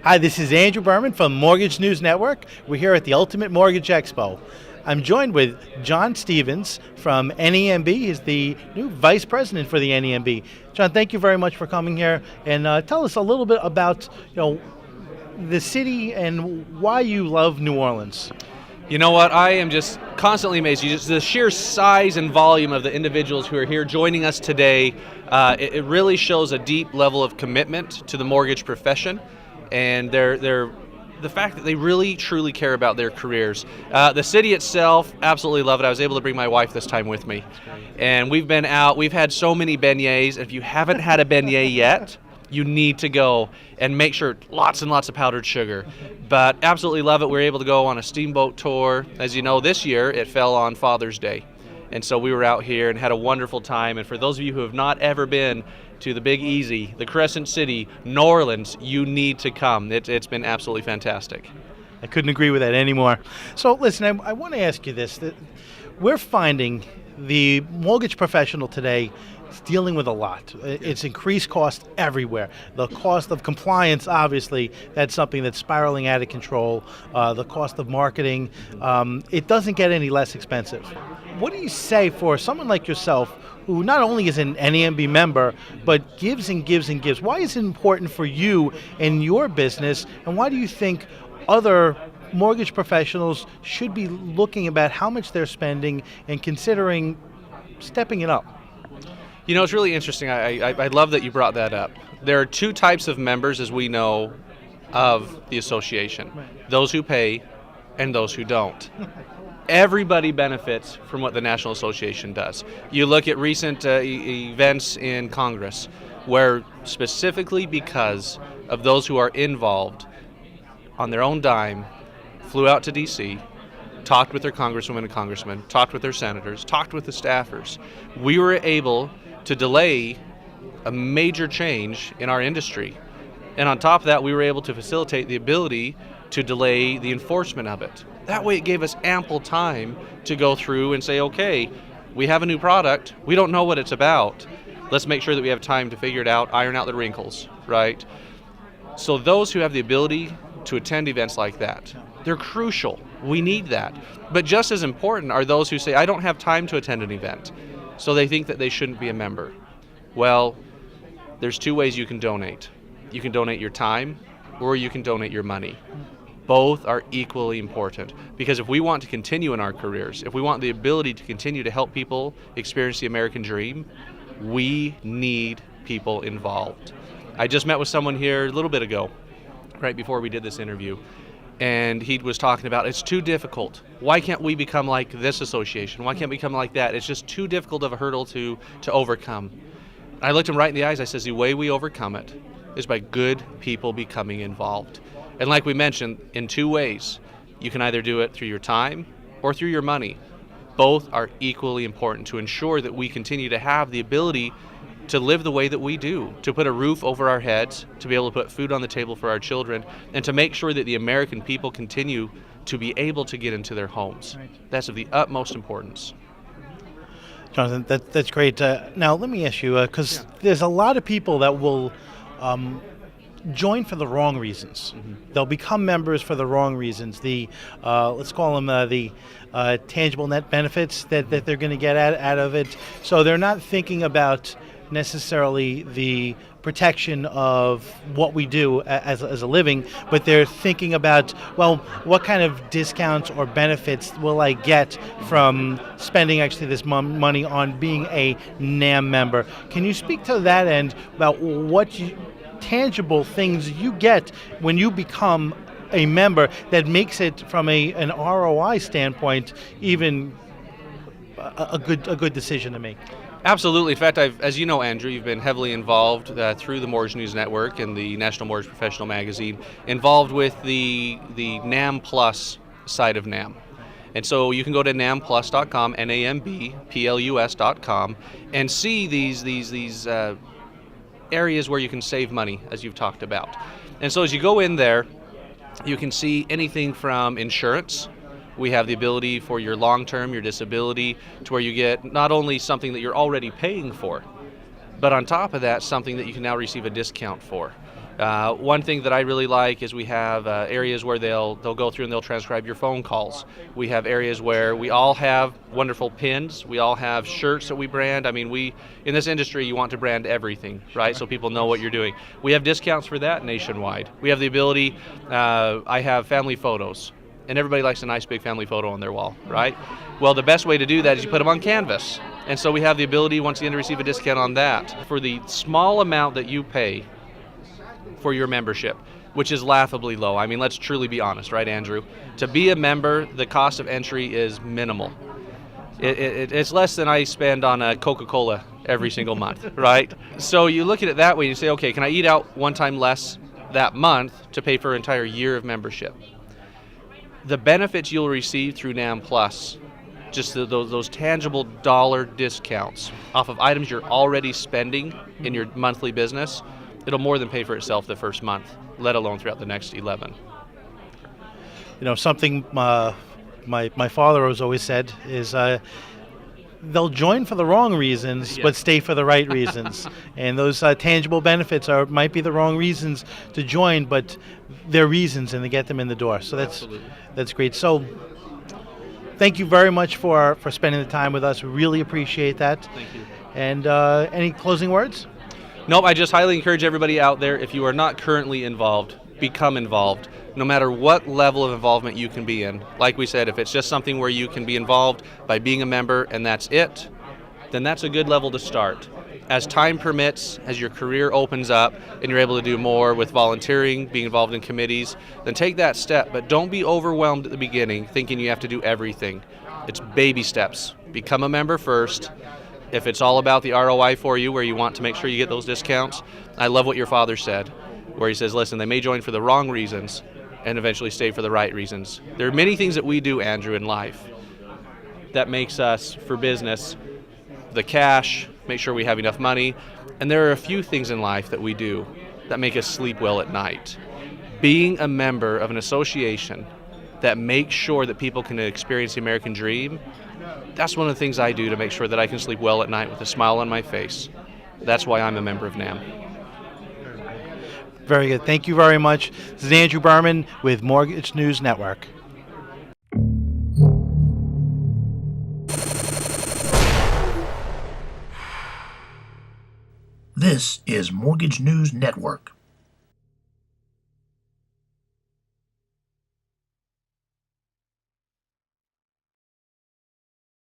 Hi, this is Andrew Berman from Mortgage News Network. We're here at the Ultimate Mortgage Expo. I'm joined with John Stevens from NAMB. He's the new Vice President for the NAMB. John, thank you very much for coming here, and tell us a little bit about the city and why you love New Orleans. You know what? I am just constantly amazed. The sheer size and volume of the individuals who are here joining us today, it really shows a deep level of commitment to the mortgage profession, and the fact that they really truly care about their careers. The city itself, absolutely love it. I was able to bring my wife this time with me, and we've been out. We've had so many beignets. If you haven't had a beignet yet, you need to go and make sure lots and lots of powdered sugar. But absolutely love it. We were able to go on a steamboat tour. As you know, this year it fell on Father's Day. And so we were out here and had a wonderful time. And for those of you who have not ever been to the Big Easy, the Crescent City, New Orleans, you need to come. It's been absolutely fantastic. I couldn't agree with that anymore. So listen, I want to ask you this. That we're finding the mortgage professional today is dealing with a lot. It's increased cost everywhere. The cost of compliance, obviously, that's something that's spiraling out of control. The cost of marketing, it doesn't get any less expensive. What do you say for someone like yourself who not only is an NAMB member, but gives and gives and gives? Why is it important for you in your business, and why do you think other mortgage professionals should be looking about how much they're spending and considering stepping it up? You know, it's really interesting. I love that you brought that up. There are two types of members, as we know, of the association. Right. Those who pay and those who don't. Everybody benefits from what the National Association does. You look at recent events in Congress where specifically because of those who are involved on their own dime, flew out to D.C., talked with their congresswomen and congressmen, talked with their senators, talked with the staffers. We were able to delay a major change in our industry. And on top of that, we were able to facilitate the ability to delay the enforcement of it. That way it gave us ample time to go through and say, okay, we have a new product, we don't know what it's about. Let's make sure that we have time to figure it out, iron out the wrinkles, right? So those who have the ability to attend events like that, they're crucial. We need that. But just as important are those who say, I don't have time to attend an event, so they think that they shouldn't be a member. Well, there's two ways you can donate. You can donate your time, or you can donate your money. Both are equally important, because if we want to continue in our careers, if we want the ability to continue to help people experience the American dream, we need people involved. I just met with someone here a little bit ago, right before we did this interview, and he was talking about it's too difficult. Why can't we become like this association? Why can't we become like that? It's just too difficult of a hurdle to overcome. I looked him right in the eyes. I says, the way we overcome it is by good people becoming involved. And like we mentioned, in two ways. You can either do it through your time or through your money. Both are equally important to ensure that we continue to have the ability to live the way that we do, to put a roof over our heads, to be able to put food on the table for our children, and to make sure that the American people continue to be able to get into their homes. Right. That's of the utmost importance. Jonathan, that's great. Now, let me ask you, because there's a lot of people that will join for the wrong reasons. Mm-hmm. They'll become members for the wrong reasons. The let's call them the tangible net benefits that they're going to get out of it. So they're not thinking about necessarily the protection of what we do as a living, but they're thinking about, well, what kind of discounts or benefits will I get from spending actually this money on being a NAMB member? Can you speak to that end about what tangible things you get when you become a member that makes it from an ROI standpoint even a good decision to make? Absolutely. In fact, as you know, Andrew, you've been heavily involved through the Mortgage News Network and the National Mortgage Professional Magazine, involved with the NAMB Plus side of NAMB. And so you can go to nambplus.com, NAMBPLUS.com, and see these areas where you can save money, as you've talked about. And so as you go in there, you can see anything from insurance. We have the ability for your long-term, your disability, to where you get not only something that you're already paying for, but on top of that, something that you can now receive a discount for. One thing that I really like is we have areas where they'll go through and they'll transcribe your phone calls. We have areas where we all have wonderful pins. We all have shirts that we brand. I mean, in this industry, you want to brand everything, right? So people know what you're doing. We have discounts for that nationwide. We have the ability, I have family photos, and everybody likes a nice big family photo on their wall, right? Well, the best way to do that is you put them on canvas. And so we have the ability, once again, to receive a discount on that. For the small amount that you pay for your membership, which is laughably low. I mean, let's truly be honest, right, Andrew? To be a member, the cost of entry is minimal. It's less than I spend on a Coca-Cola every single month, right? So you look at it that way and you say, okay, can I eat out one time less that month to pay for an entire year of membership? The benefits you'll receive through NAMB Plus, just those tangible dollar discounts off of items you're already spending in your monthly business, it'll more than pay for itself the first month, let alone throughout the next 11. You know, something my father has always said is they'll join for the wrong reasons, but stay for the right reasons. And those tangible benefits might be the wrong reasons to join, but they're reasons, and they get them in the door. So that's great. So thank you very much for spending the time with us. We really appreciate that. Thank you. And any closing words? Nope, I just highly encourage everybody out there, if you are not currently involved, become involved. No matter what level of involvement you can be in. Like we said, if it's just something where you can be involved by being a member and that's it, then that's a good level to start. As time permits, as your career opens up and you're able to do more with volunteering, being involved in committees, then take that step. But don't be overwhelmed at the beginning thinking you have to do everything. It's baby steps. Become a member first. If it's all about the ROI for you, where you want to make sure you get those discounts, I love what your father said, where he says, listen, they may join for the wrong reasons and eventually stay for the right reasons. There are many things that we do, Andrew, in life that makes us, for business, the cash, make sure we have enough money, and there are a few things in life that we do that make us sleep well at night. Being a member of an association that makes sure that people can experience the American dream, that's one of the things I do to make sure that I can sleep well at night with a smile on my face. That's why I'm a member of NAMB. Very good. Thank you very much. This is Andrew Berman with Mortgage News Network. This is Mortgage News Network.